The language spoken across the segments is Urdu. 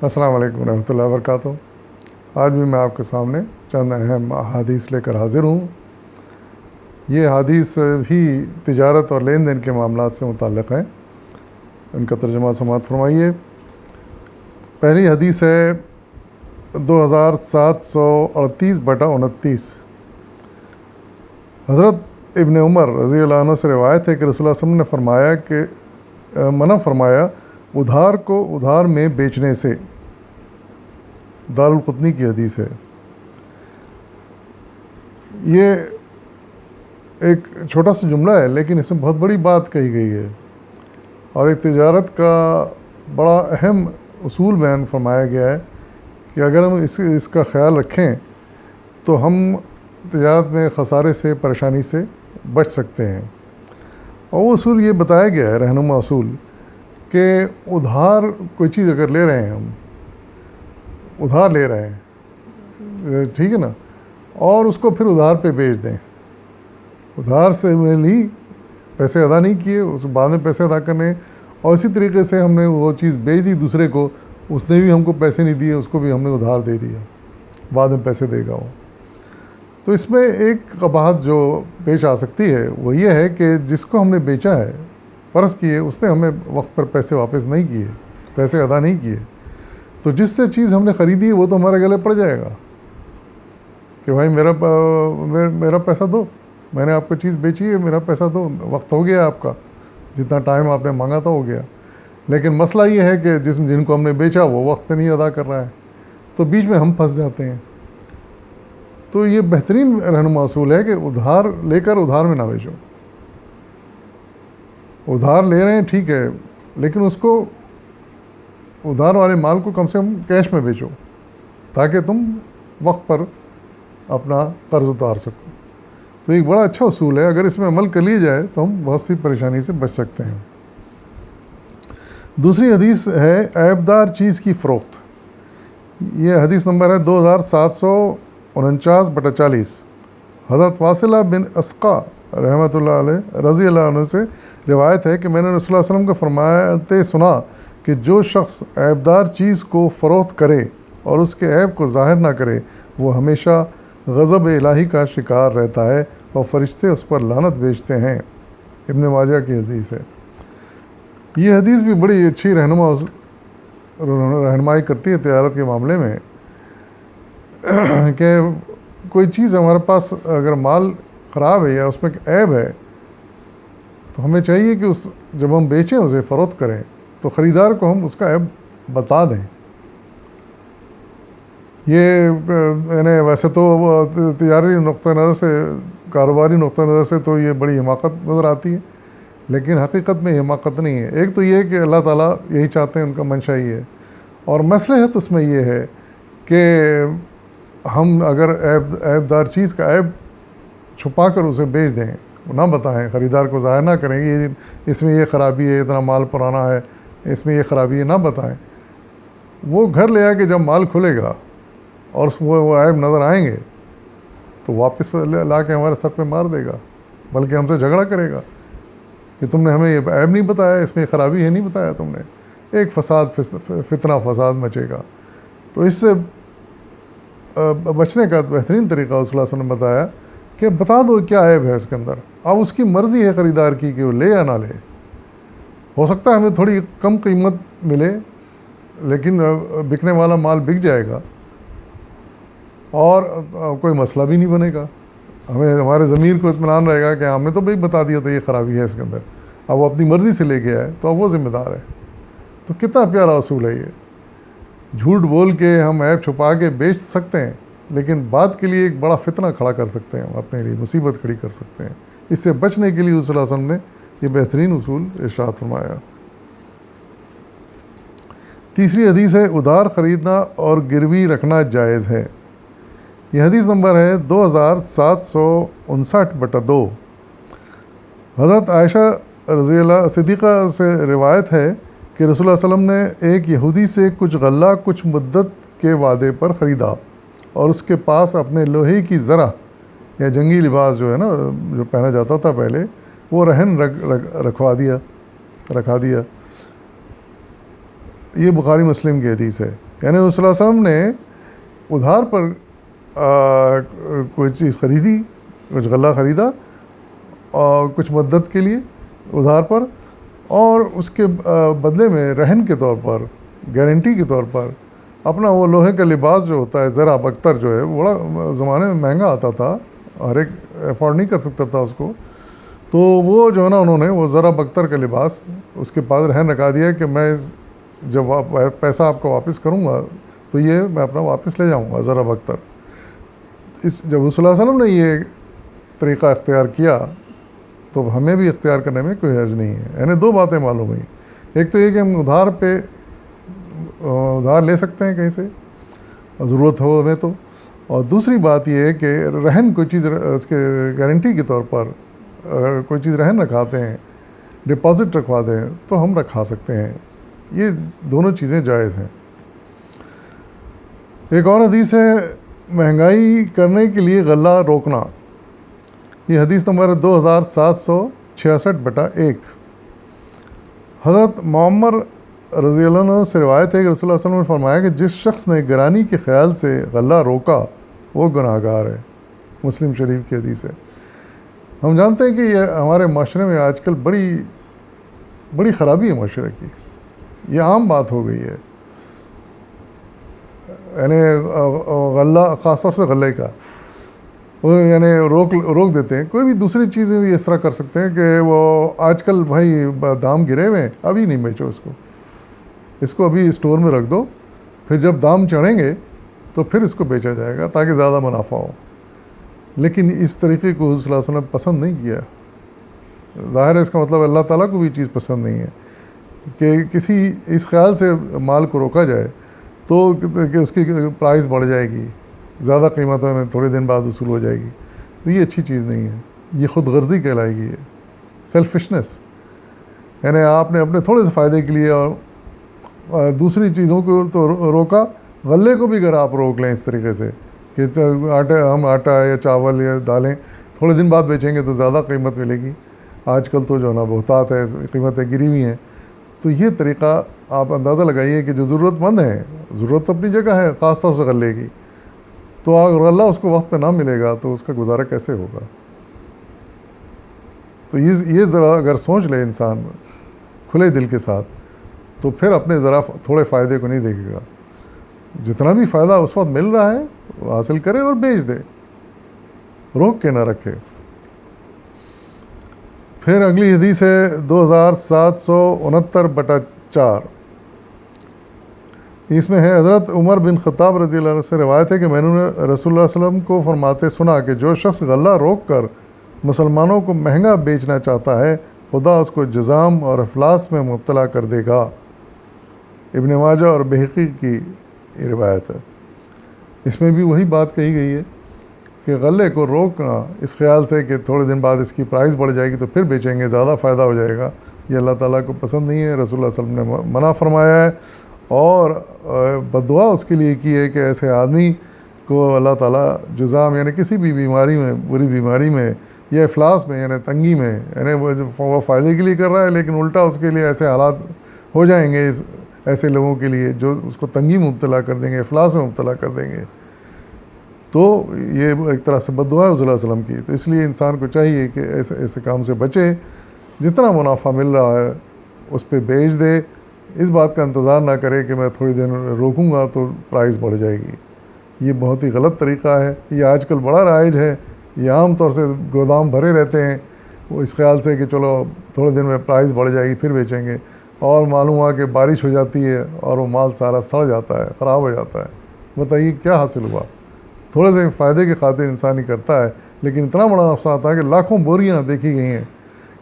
السلام علیکم ورحمۃ اللہ وبرکاتہ۔ آج بھی میں آپ کے سامنے چند اہم احادیث لے کر حاضر ہوں۔ یہ احادیث بھی تجارت اور لین دین کے معاملات سے متعلق ہیں، ان کا ترجمہ سماعت فرمائیے۔ پہلی حدیث ہے 2738/29۔ حضرت ابن عمر رضی اللہ عنہ سے روایت ہے کہ رسول اللہ صلی اللہ علیہ وسلم نے فرمایا کہ منع فرمایا ادھار کو ادھار میں بیچنے سے۔ دارالقطنی کی حدیث ہے۔ یہ ایک چھوٹا سا جملہ ہے لیکن اس میں بہت بڑی بات کہی گئی ہے، اور ایک تجارت کا بڑا اہم اصول بیان فرمایا گیا ہے کہ اگر ہم اس کا خیال رکھیں تو ہم تجارت میں خسارے سے، پریشانی سے بچ سکتے ہیں۔ اور وہ اصول یہ بتایا گیا ہے، رہنما اصول، کہ ادھار کوئی چیز اگر لے رہے ہیں، ہم ادھار لے رہے ہیں، ٹھیک ہے نا، اور اس کو پھر ادھار پہ بیچ دیں۔ ادھار سے میں لی، پیسے ادا نہیں کیے، اس بعد میں پیسے ادا کرنے، اور اسی طریقے سے ہم نے وہ چیز بیچ دی دوسرے کو، اس نے بھی ہم کو پیسے نہیں دیے، اس کو بھی ہم نے ادھار دے دیا، بعد میں پیسے دے گا وہ۔ تو اس میں ایک قباحت جو پیش آ سکتی ہے وہ یہ ہے کہ جس کو ہم نے بیچا ہے، فرض کیے اس نے ہمیں وقت پر پیسے واپس نہیں کیے، پیسے ادا نہیں کیے، تو جس سے چیز ہم نے خریدی ہے وہ تو ہمارے گلے پڑ جائے گا کہ بھائی میرا پیسہ دو، میں نے آپ کو چیز بیچی ہے، میرا پیسہ دو، وقت ہو گیا آپ کا، جتنا ٹائم آپ نے مانگا تھا ہو گیا۔ لیکن مسئلہ یہ ہے کہ جن کو ہم نے بیچا وہ وقت پہ نہیں ادا کر رہا ہے، تو بیچ میں ہم پھنس جاتے ہیں۔ تو یہ بہترین رہنما اصول ہے کہ ادھار لے کر ادھار میں نہ بیچو۔ ادھار لے رہے ہیں ٹھیک ہے، لیکن اس کو ادھار والے مال کو کم سے کم کیش میں بیچو تاکہ تم وقت پر اپنا قرض اتار سکو۔ تو ایک بڑا اچھا اصول ہے، اگر اس میں عمل کر لیا جائے تو ہم بہت سی پریشانی سے بچ سکتے ہیں۔ دوسری حدیث ہے عیبدار چیز کی فروخت۔ یہ حدیث نمبر ہے 2749/40۔ حضرت واصلہ بن اسقا رحمۃ اللہ علیہ رضی اللہ عنہ سے روایت ہے کہ میں نے رسول اللہ صلی اللہ علیہ وسلم کو فرماتے سنا کہ جو شخص عیبدار چیز کو فروخت کرے اور اس کے عیب کو ظاہر نہ کرے، وہ ہمیشہ غضب الہی کا شکار رہتا ہے اور فرشتے اس پر لعنت بھیجتے ہیں۔ ابن ماجہ کی حدیث ہے۔ یہ حدیث بھی بڑی اچھی رہنمائی کرتی ہے تجارت کے معاملے میں، کہ کوئی چیز ہمارے پاس اگر مال خراب ہے یا اس میں عیب ہے تو ہمیں چاہیے کہ جب ہم بیچیں، اسے فروخت کریں تو خریدار کو ہم اس کا عیب بتا دیں۔ یہ یعنی ویسے تو تجارتی نقطہ نظر سے، کاروباری نقطہ نظر سے تو یہ بڑی حماقت نظر آتی ہے، لیکن حقیقت میں یہ حماقت نہیں ہے۔ ایک تو یہ کہ اللہ تعالیٰ یہی چاہتے ہیں، ان کا منشا یہ ہے، اور مصلحت اس میں یہ ہے کہ ہم اگر عیبدار چیز کا عیب چھپا کر اسے بیچ دیں، نہ بتائیں، خریدار کو ظاہر نہ کریں کہ اس میں یہ خرابی ہے، اتنا مال پرانا ہے، اس میں یہ خرابی ہے، نہ بتائیں۔ وہ گھر لے آ کے جب مال کھلے گا اور وہ عیب نظر آئیں گے تو واپس لا کے ہمارے سر پہ مار دے گا، بلکہ ہم سے جھگڑا کرے گا کہ تم نے ہمیں یہ عیب نہیں بتایا، اس میں خرابی ہے نہیں بتایا تم نے۔ ایک فتنہ فساد مچے گا۔ تو اس سے بچنے کا بہترین طریقہ رسول اللہ صلی اللہ علیہ وسلم نے بتایا کہ بتا دو کیا عیب ہے اس کے اندر۔ اب اس کی مرضی ہے خریدار کی کہ وہ لے یا نہ لے۔ ہو سکتا ہے ہمیں تھوڑی کم قیمت ملے، لیکن بکنے والا مال بک جائے گا اور کوئی مسئلہ بھی نہیں بنے گا۔ ہمارے ضمیر کو اطمینان رہے گا کہ ہم نے تو بھائی بتا دیا تھا یہ خرابی ہے اس کے اندر، اب وہ اپنی مرضی سے لے گیا ہے تو اب وہ ذمہ دار ہے۔ تو کتنا پیارا اصول ہے یہ۔ جھوٹ بول کے ہم عیب چھپا کے بیچ سکتے ہیں، لیکن بعد کے لیے ایک بڑا فتنہ کھڑا کر سکتے ہیں، ہم اپنے لیے مصیبت کھڑی کر سکتے ہیں۔ اس سے بچنے کے لیے صلی اللہ علیہ وسلم نے یہ بہترین اصول ارشاد فرمایا۔ تیسری حدیث ہے ادھار خریدنا اور گروی رکھنا جائز ہے۔ یہ حدیث نمبر ہے 2759/2۔ حضرت عائشہ رضی اللہ صدیقہ سے روایت ہے کہ رسول اللہ صلی اللہ علیہ وسلم نے ایک یہودی سے کچھ غلہ کچھ مدت کے وعدے پر خریدا اور اس کے پاس اپنے لوہے کی زرہ یا جنگی لباس جو ہے نا، جو پہنا جاتا تھا پہلے، وہ رہن رکھا دیا۔ یہ بخاری مسلم کی حدیث ہے۔ یعنی رسول صلی اللہ علیہ وسلم نے ادھار پر کوئی چیز خریدی، کچھ غلہ خریدا اور کچھ مدت کے لیے ادھار پر، اور اس کے بدلے میں رہن کے طور پر، گارنٹی کے طور پر اپنا وہ لوہے کا لباس جو ہوتا ہے زرہ بختر جو ہے، بڑا زمانے میں مہنگا آتا تھا، ہر ایک افورڈ نہیں کر سکتا تھا اس کو، تو وہ جو ہے نا انہوں نے وہ زرہ بختر کا لباس اس کے پاس رہن رکھا دیا کہ میں جب پیسہ آپ کو واپس کروں گا تو یہ میں اپنا واپس لے جاؤں گا زرہ بختر۔ جب رسول اللہ علیہ وسلم نے یہ طریقہ اختیار کیا تو ہمیں بھی اختیار کرنے میں کوئی حرج نہیں ہے۔ یعنی دو باتیں معلوم ہوئیں، ایک تو یہ کہ ہم ادھار لے سکتے ہیں کہیں سے ضرورت ہو ہمیں تو، اور دوسری بات یہ ہے کہ رہن کوئی چیز اس کے گارنٹی کے طور پر اگر کوئی چیز رہن رکھاتے ہیں، ڈپازٹ رکھوا دیں تو ہم رکھا سکتے ہیں، یہ دونوں چیزیں جائز ہیں۔ ایک اور حدیث ہے مہنگائی کرنے کے لیے غلہ روکنا، یہ حدیث نمبر 2766/1۔ حضرت معمر رضی اللہ عنہ سے روایت ہے کہ رسول اللہ صلی اللہ علیہ وسلم نے فرمایا کہ جس شخص نے گرانی کے خیال سے غلہ روکا وہ گناہ گار ہے، مسلم شریف کی حدیث ہے۔ ہم جانتے ہیں کہ یہ ہمارے معاشرے میں آج کل بڑی خرابی ہے معاشرے کی، یہ عام بات ہو گئی ہے، یعنی غلہ خاص طور سے غلے کا وہ یعنی روک دیتے ہیں۔ کوئی بھی دوسری چیزیں بھی اس طرح کر سکتے ہیں کہ وہ آج کل بھائی دام گرے ہوئے ہیں، ابھی نہیں بیچو اس کو ابھی اسٹور میں رکھ دو، پھر جب دام چڑھیں گے تو پھر اس کو بیچا جائے گا تاکہ زیادہ منافع ہو۔ لیکن اس طریقے کو صلی اللہ علیہ وسلم نے پسند نہیں کیا۔ ظاہر ہے اس کا مطلب اللہ تعالیٰ کو بھی چیز پسند نہیں ہے کہ کسی اس خیال سے مال کو روکا جائے تو کہ اس کی پرائز بڑھ جائے گی، زیادہ قیمت میں تھوڑے دن بعد وصول ہو جائے گی، تو یہ اچھی چیز نہیں ہے، یہ خود غرضی کہلائے گی، ہے سیلفشنس، یعنی آپ نے اپنے تھوڑے سے فائدے کے لیے اور دوسری چیزوں کو تو روکا، غلے کو بھی اگر آپ روک لیں اس طریقے سے کہ ہم آٹا یا چاول یا دالیں تھوڑے دن بعد بیچیں گے تو زیادہ قیمت ملے گی، آج کل تو جو ہے نا بہتات ہے، قیمتیں گری ہوئی ہیں، تو یہ طریقہ آپ اندازہ لگائیے کہ جو ضرورت مند ہیں، ضرورت اپنی جگہ ہے خاص طور سے غلے کی، تو اگر غلہ اس کو وقت پہ نہ ملے گا تو اس کا گزارا کیسے ہوگا؟ تو یہ ذرا اگر سوچ لے انسان کھلے دل کے ساتھ تو پھر اپنے ذرا تھوڑے فائدے کو نہیں دیکھے گا، جتنا بھی فائدہ اس وقت مل رہا ہے وہ حاصل کرے اور بیچ دے، روک کے نہ رکھے۔ پھر اگلی حدیث ہے 2769/4، اس میں ہے حضرت عمر بن خطاب رضی اللہ عنہ سے روایت ہے کہ میں نے رسول اللہ صلی اللہ علیہ وسلم کو فرماتے سنا کہ جو شخص غلہ روک کر مسلمانوں کو مہنگا بیچنا چاہتا ہے خدا اس کو جزام اور افلاس میں مبتلا کر دے گا۔ ابن ماجہ اور بہقی کی یہ روایت ہے۔ اس میں بھی وہی بات کہی گئی ہے کہ غلے کو روکنا اس خیال سے کہ تھوڑے دن بعد اس کی پرائز بڑھ جائے گی تو پھر بیچیں گے، زیادہ فائدہ ہو جائے گا، یہ اللہ تعالیٰ کو پسند نہیں ہے، رسول اللہ صلی اللہ علیہ وسلم نے منع فرمایا ہے، اور بد دعا اس کے لیے کی ہے کہ ایسے آدمی کو اللہ تعالیٰ جزام یعنی کسی بھی بیماری میں، بری بیماری میں یا افلاس میں یعنی تنگی میں، یعنی وہ فائدے کے لیے کر رہا ہے لیکن الٹا اس کے لیے ایسے حالات ہو جائیں گے ایسے لوگوں کے لیے جو اس کو تنگی میں مبتلا کر دیں گے، افلاس میں مبتلا کر دیں گے، تو یہ ایک طرح سے بد دعا ہے صلی اللہ علیہ وسلم کی۔ تو اس لیے انسان کو چاہیے کہ ایسے کام سے بچے، جتنا منافع مل رہا ہے اس پہ بیچ دے، اس بات کا انتظار نہ کرے کہ میں تھوڑی دیر روکوں گا تو پرائز بڑھ جائے گی، یہ بہت ہی غلط طریقہ ہے، یہ آج کل بڑا رائج ہے، یہ عام طور سے گودام بھرے رہتے ہیں وہ اس خیال سے کہ چلو تھوڑے دن میں پرائز بڑھ جائے گی پھر بیچیں گے، اور معلوم ہوا کہ بارش ہو جاتی ہے اور وہ مال سارا سڑ جاتا ہے، خراب ہو جاتا ہے، بتائیے کیا حاصل ہوا؟ تھوڑے سے فائدے کی خاطر انسان ہی کرتا ہے، لیکن اتنا بڑا نقصان آتا ہے کہ لاکھوں بوریاں دیکھی گئی ہیں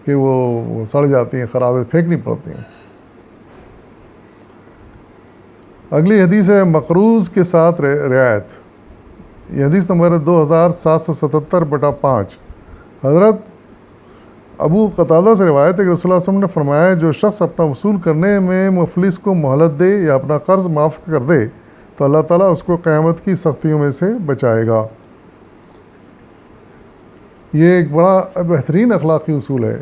کہ وہ سڑ جاتی ہیں، خراب پھینکنی پڑتی ہیں۔ اگلی حدیث ہے مقروض کے ساتھ رعایت، یہ حدیث نمبر 2777/5۔ حضرت ابو قتادہ سے روایت ہے کہ رسول اللہ صلی اللہ علیہ وسلم نے فرمایا جو شخص اپنا وصول کرنے میں مفلس کو مہلت دے یا اپنا قرض معاف کر دے تو اللہ تعالیٰ اس کو قیامت کی سختیوں میں سے بچائے گا۔ یہ ایک بڑا بہترین اخلاقی اصول ہے،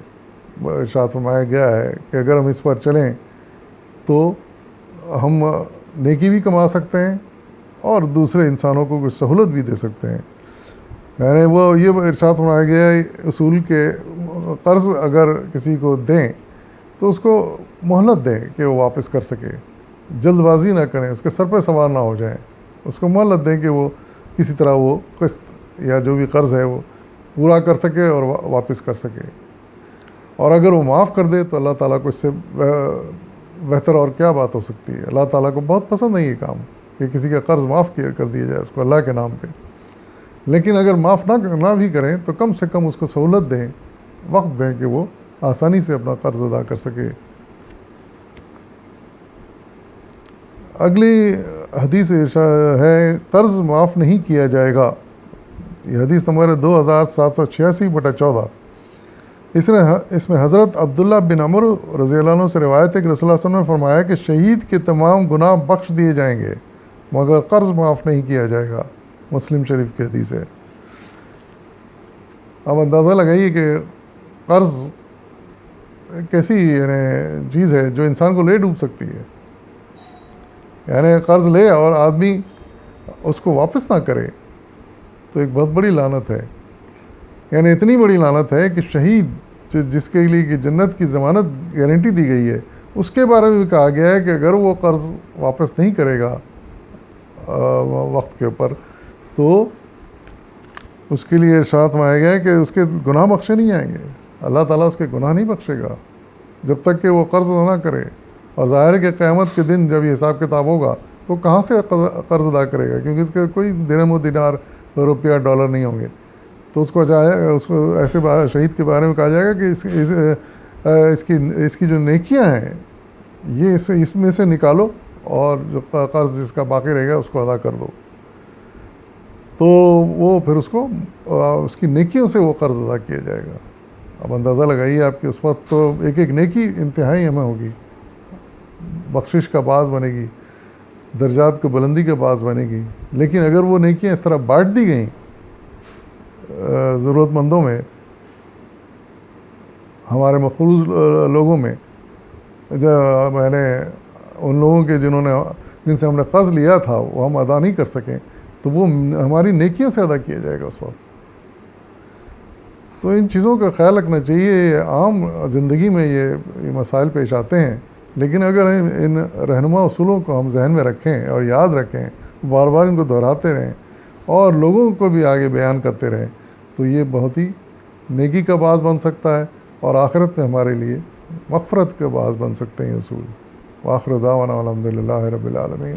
ارشاد فرمایا گیا ہے کہ اگر ہم اس پر چلیں تو ہم نیکی بھی کما سکتے ہیں اور دوسرے انسانوں کو کچھ سہولت بھی دے سکتے ہیں. یعنی وہ یہ ارشاد فرمایا گیا ہے اصول کے قرض اگر کسی کو دیں تو اس کو مہلت دیں کہ وہ واپس کر سکے, جلد بازی نہ کریں, اس کے سر پہ سوار نہ ہو جائیں, اس کو مہلت دیں کہ وہ کسی طرح وہ قسط یا جو بھی قرض ہے وہ پورا کر سکے اور واپس کر سکے. اور اگر وہ معاف کر دے تو اللہ تعالیٰ کو اس سے بہتر اور کیا بات ہو سکتی ہے. اللہ تعالیٰ کو بہت پسند ہے یہ کام کہ کسی کا قرض معاف کر دیا جائے اس کو اللہ کے نام پہ. لیکن اگر معاف نہ بھی کریں تو کم سے کم اس کو سہولت دیں, وقت دیں کہ وہ آسانی سے اپنا قرض ادا کر سکے. اگلی حدیث ہے قرض معاف نہیں کیا جائے گا. یہ حدیث نمبر 2786/14. اس میں حضرت عبداللہ بن عمر رضی اللہ عنہ سے روایت ہے کہ رسول اللہ صلی اللہ علیہ وسلم نے فرمایا کہ شہید کے تمام گناہ بخش دیے جائیں گے مگر قرض معاف نہیں کیا جائے گا. مسلم شریف کی حدیث ہے. اب اندازہ لگائیے کہ قرض ایک ایسی یعنی چیز ہے جو انسان کو لے ڈوب سکتی ہے. یعنی قرض لے اور آدمی اس کو واپس نہ کرے تو ایک بہت بڑی لعنت ہے. یعنی اتنی بڑی لعنت ہے کہ شہید جس کے لیے کہ جنت کی ضمانت گارنٹی دی گئی ہے اس کے بارے میں بھی کہا گیا ہے کہ اگر وہ قرض واپس نہیں کرے گا وقت کے اوپر تو اس کے لیے ارشاد فرمایا گیا ہے کہ اس کے گناہ بخشے نہیں جائیں گے. اللہ تعالیٰ اس کے گناہ نہیں بخشے گا جب تک کہ وہ قرض نہ کرے. اور ظاہر ہے کہ قیامت کے دن جب یہ حساب کتاب ہوگا تو کہاں سے قرض ادا کرے گا, کیونکہ اس کے کوئی درہم و دینار روپیہ ڈالر نہیں ہوں گے. تو اس کو ایسے شہید کے بارے میں کہا جائے گا کہ اس کی جو نیکیاں ہیں یہ اس میں سے نکالو اور جو قرض جس کا باقی رہے گا اس کو ادا کر دو. تو وہ پھر اس کی نیکیوں سے وہ قرض ادا کیا جائے گا. اب اندازہ لگائیے آپ کہ اس وقت تو ایک ایک نیکی انتہائی ہمیں ہوگی, بخشش کا باعث بنے گی, درجات کو بلندی کا باعث بنے گی. لیکن اگر وہ نیکیاں اس طرح بانٹ دی گئیں ضرورت مندوں میں, ہمارے مقروض لوگوں میں, میں نے ان لوگوں کے جن سے ہم نے قرض لیا تھا وہ ہم ادا نہیں کر سکیں تو وہ ہماری نیکیوں سے ادا کیا جائے گا اس وقت. تو ان چیزوں کا خیال رکھنا چاہیے. یہ عام زندگی میں یہ مسائل پیش آتے ہیں, لیکن اگر ان رہنما اصولوں کو ہم ذہن میں رکھیں اور یاد رکھیں, بار بار ان کو دہراتے رہیں اور لوگوں کو بھی آگے بیان کرتے رہیں تو یہ بہت ہی نیکی کا باعث بن سکتا ہے اور آخرت میں ہمارے لیے مغفرت کا باعث بن سکتے ہیں اصول. وآخر دعوانا الحمد للہ رب العالمین.